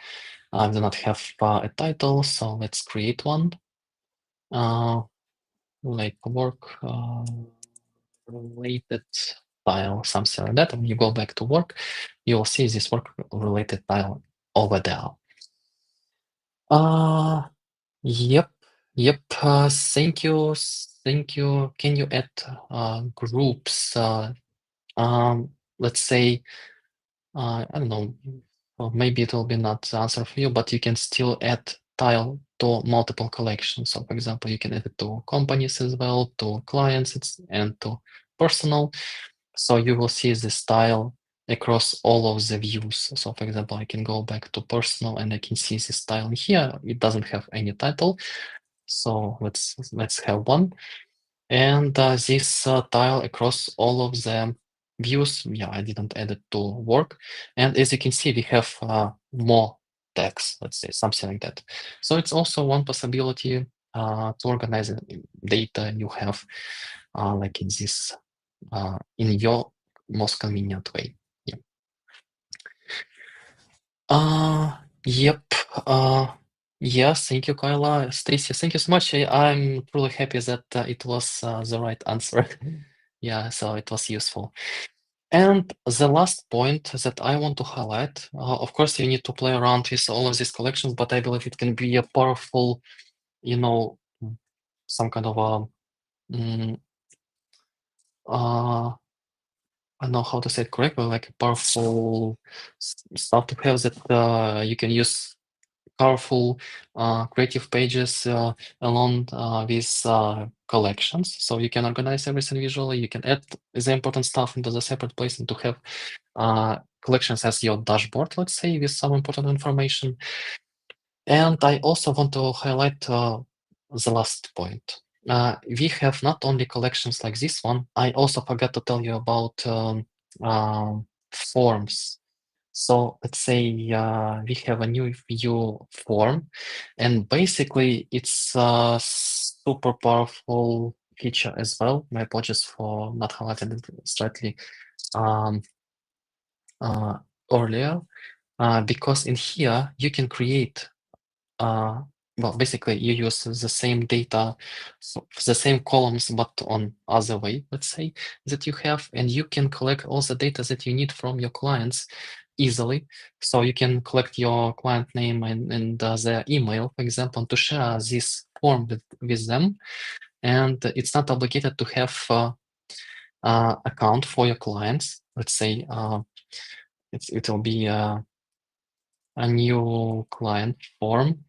Speaker 1: do not have a title, so let's create one. Like work related tile, something like that. And when you go back to work, you will see this work related tile over there. Yep, yep. Thank you, thank you. Can you add groups? Let's say, I don't know. Well, maybe it will be not the answer for you, but you can still add tile to multiple collections. So, for example, you can add it to companies as well, to clients, and to personal. So you will see this tile across all of the views. So, for example, I can go back to personal, and I can see this tile here. It doesn't have any title. So let's have one. And this tile across all of the views, yeah, I didn't add it to work. And as you can see, we have more text, let's say, something like that. So it's also one possibility to organize data you have like in this, in your most convenient way. Yeah. Yep. Yeah, thank you, Kyla. Stacy, thank you so much. I'm truly happy that it was the right answer. Yeah, so it was useful. And the last point that I want to highlight, of course, you need to play around with all of these collections, but I believe it can be a powerful, some kind of mm, I don't know how to say it correctly, like a powerful stuff to have that you can use powerful creative pages along with collections. So you can organize everything visually. You can add the important stuff into the separate place and to have collections as your dashboard, let's say, with some important information. And I also want to highlight the last point. We have not only collections like this one, I also forgot to tell you about forms. So let's say we have a new view form, and basically it's a super powerful feature as well. My apologies for not highlighting it slightly um, earlier, because in here you can create well, basically you use the same data, the same columns, but on other way, let's say, that you have, and you can collect all the data that you need from your clients easily. So you can collect your client name and their email, for example, to share this form with them. And it's not obligated to have account for your clients. Let's say it will be a new client form.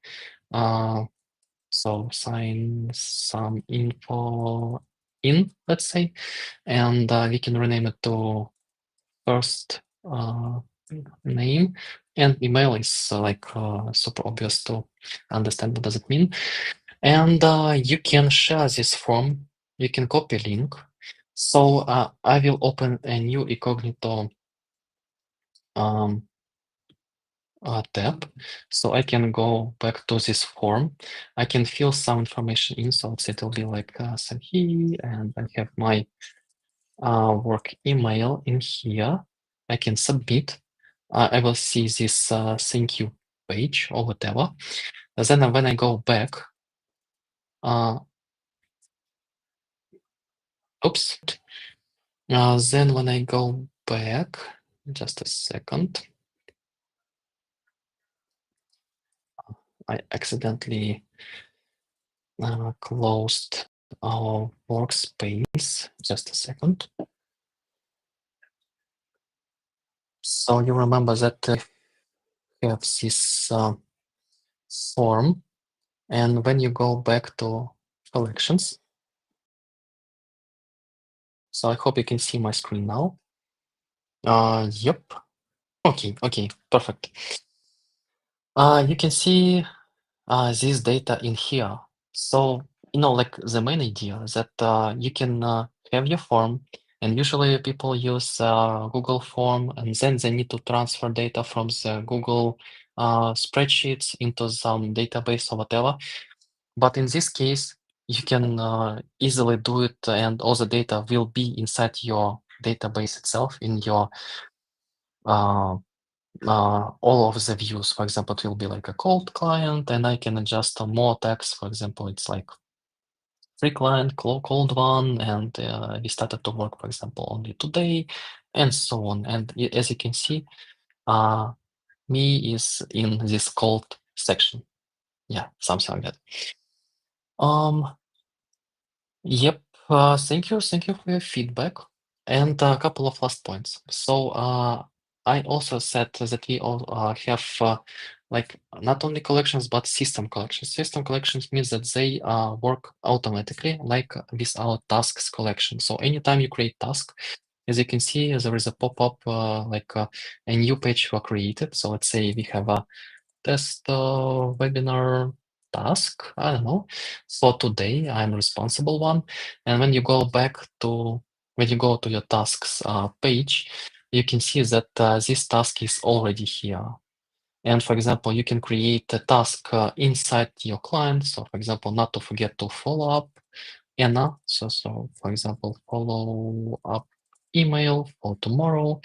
Speaker 1: So sign some info in, let's say, and we can rename it to first name, and email is like super obvious to understand what does it mean. And you can share this form. You can copy link. So I will open a new incognito tab. So I can go back to this form. I can fill some information in. So it will be like Sanhi, and I have my work email in here. I can submit. I will see this thank you page or whatever. Then when I go back, oops. Then when I go back, just a second, I accidentally closed our workspace. Just a second. So you remember that we have this form, and when you go back to collections, so I hope you can see my screen now. Yep. Okay, perfect. You can see this data in here. So, like the main idea is that you can have your form, and usually people use Google form, and then they need to transfer data from the Google spreadsheets into some database or whatever. But in this case, you can easily do it, and all the data will be inside your database itself in your all of the views. For example, it will be like a cold client, and I can adjust more text. For example, it's like free client, cold one, and we started to work, for example, only today, and so on. And as you can see, me is in this cold section. Yeah, something like that. Yep. Thank you for your feedback. And a couple of last points. So I also said that we all have like not only collections but system collections. System collections means that they work automatically, like with our tasks collection. So anytime you create task, as you can see, there is a pop-up like a new page were created. So let's say we have a test webinar task. I don't know. For today, I'm responsible one. And when you go to your tasks page, you can see that this task is already here. And for example, you can create a task inside your client. So for example, not to forget to follow up Anna. So for example, follow up email for tomorrow.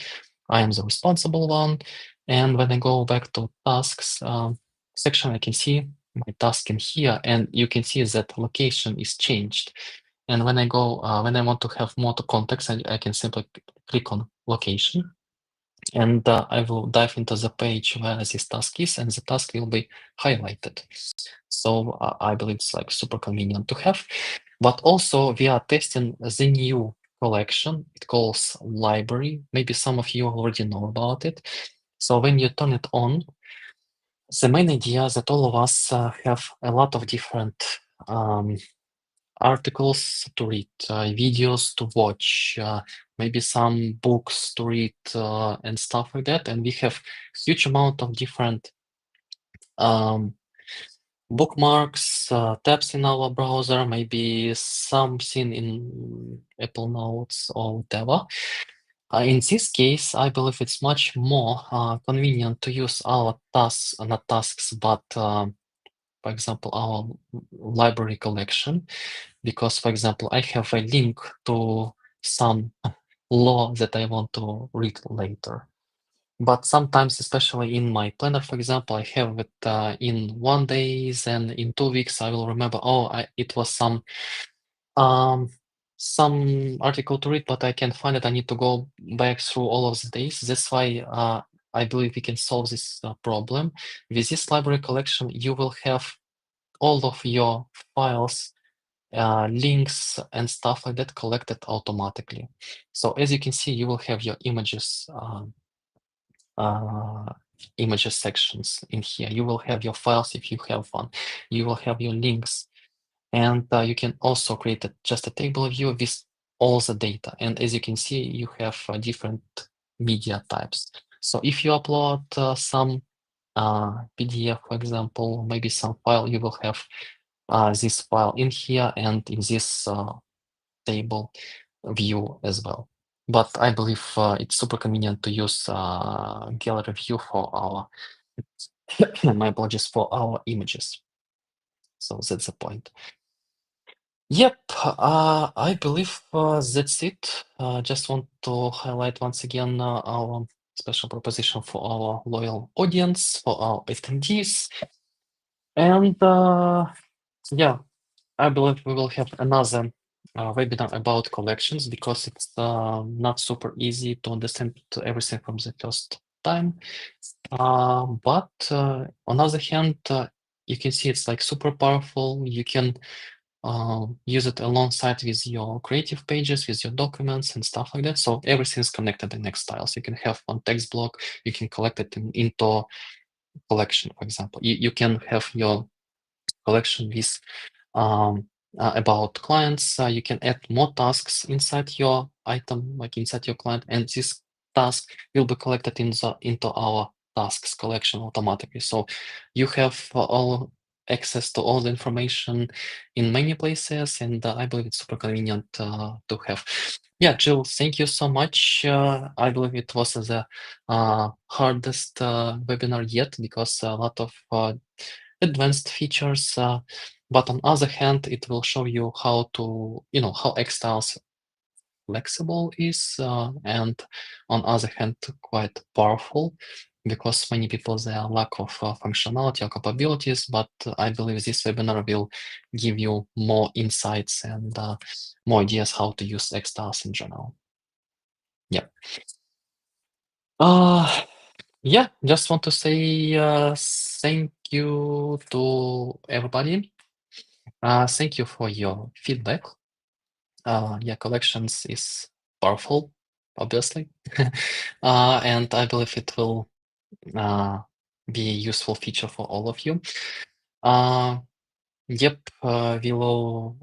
Speaker 1: I am the responsible one. And when I go back to tasks section, I can see my task in here, and you can see that location is changed. And when I want to have more context, I can simply click on location, and I will dive into the page where this task is, and the task will be highlighted. So I believe it's like super convenient to have. But also we are testing the new collection. It calls library. Maybe some of you already know about it. So when you turn it on, the main idea is that all of us have a lot of different articles to read, videos to watch, maybe some books to read, and stuff like that. And we have huge amount of different bookmarks, tabs in our browser, maybe something in Apple Notes or whatever. In this case, I believe it's much more convenient to use our tasks, not tasks, but for example, our library collection, because, for example, I have a link to some law that I want to read later. But sometimes, especially in my planner, for example, I have it in 1 day, and in 2 weeks, I will remember, it was some article to read, but I can't find it. I need to go back through all of the days. That's why I believe we can solve this problem. With this library collection, you will have all of your files, links, and stuff like that collected automatically. So as you can see, you will have your images sections in here. You will have your files if you have one. You will have your links, and you can also create just a table view with all the data. And as you can see, you have different media types. So if you upload some PDF, for example, maybe some file, you will have this file in here and in this table view as well. But I believe it's super convenient to use gallery view for our, my apologies, for our images. So that's the point. Yep, I believe that's it. Just want to highlight once again our special proposition for our loyal audience, for our attendees. And yeah, I believe we will have another webinar about collections because it's not super easy to understand everything from the first time. But on the other hand, you can see it's like super powerful. You can use it alongside with your creative pages, with your documents and stuff like that. So everything's connected in X-Styles. You can have one text block, you can collect it into collection, for example. You can have your collection with about clients. You can add more tasks inside your item, like inside your client, and this task will be collected into our tasks collection automatically. So you have all access to all the information in many places, and I believe it's super convenient to have. Yeah, Jill, thank you so much. I believe it was the hardest webinar yet because a lot of advanced features. But on other hand, it will show you how to, how Xtiles flexible is, and on other hand, quite powerful because many people they are lack of functionality or capabilities. But I believe this webinar will give you more insights and more ideas how to use Xtiles in general. Yeah. Yeah, just want to say thank you to everybody. Thank you for your feedback. Yeah, collections is powerful, obviously. And I believe it will be a useful feature for all of you. Yep, Willow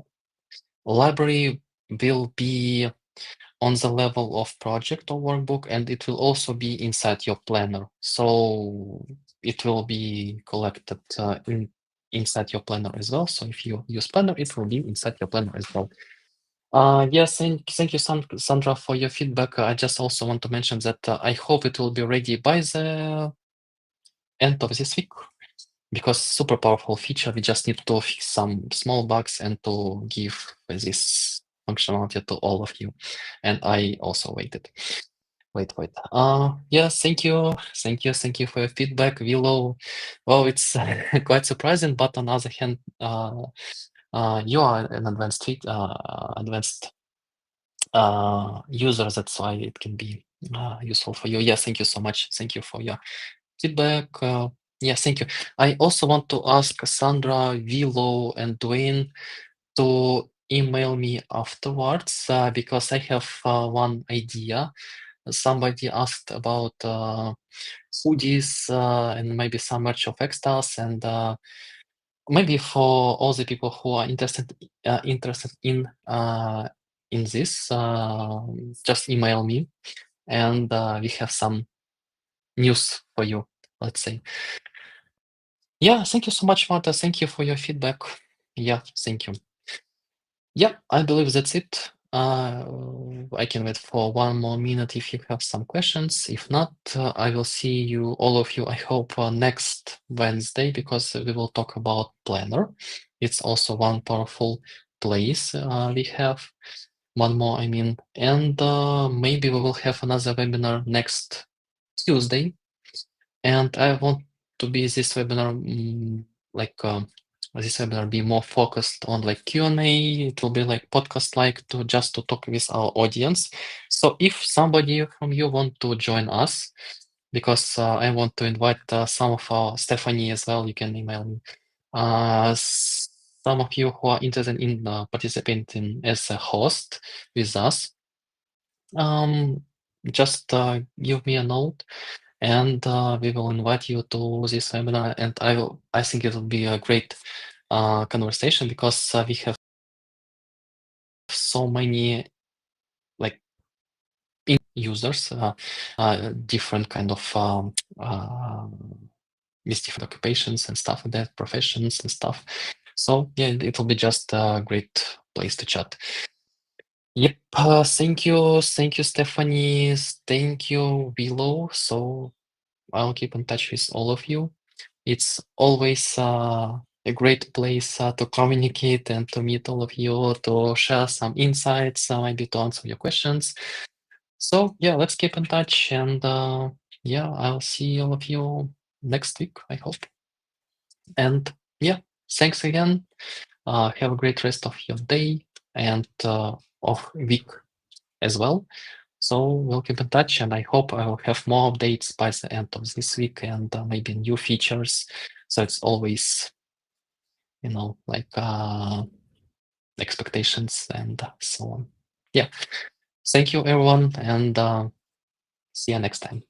Speaker 1: library will be on the level of project or workbook, and it will also be inside your planner. So it will be collected inside your planner as well. So if you use planner, it will be inside your planner as well. Yes, thank you, Sandra, for your feedback. I just also want to mention that I hope it will be ready by the end of this week because super powerful feature. We just need to fix some small bugs and to give this functionality to all of you. And I also waited. Wait. Yeah, thank you for your feedback, Willow. Well, it's quite surprising, but on the other hand, you are an advanced user. That's why it can be useful for you. Yeah, thank you so much. Thank you for your feedback. Yeah, thank you. I also want to ask Sandra, Willow, and Dwayne to email me afterwards because I have one idea. Somebody asked about hoodies and maybe some merch of Xtars, and maybe for all the people who are interested in this, just email me, and we have some news for you. Let's say. Yeah, thank you so much, Marta. Thank you for your feedback. Yeah, thank you. Yeah, I believe that's it. I can wait for one more minute if you have some questions. If not, I will see you, all of you, I hope, next Wednesday because we will talk about Planner. It's also one powerful place we have. One more, I mean, and maybe we will have another webinar next Tuesday. And I want to be this webinar like this webinar be more focused on like Q&A. It will be like podcast like to just to talk with our audience. So if somebody from you want to join us, because I want to invite some of our Stephanie as well. You can email me. Some of you who are interested in participating as a host with us, just give me a note, and we will invite you to this webinar. And I think it will be a great conversation, because we have so many like users, different kind of with different occupations and stuff like that, professions and stuff. So yeah, it will be just a great place to chat. Yep. Thank you, Stephanie. Thank you, Willow. So I'll keep in touch with all of you. It's always a great place to communicate and to meet all of you, to share some insights, maybe to answer your questions. So yeah, let's keep in touch, and yeah, I'll see all of you next week, I hope. And yeah, thanks again. Have a great rest of your day and of week as well. So we'll keep in touch, and I hope I will have more updates by the end of this week, and maybe new features. So it's always, like expectations and so on. Yeah. Thank you, everyone, and see you next time.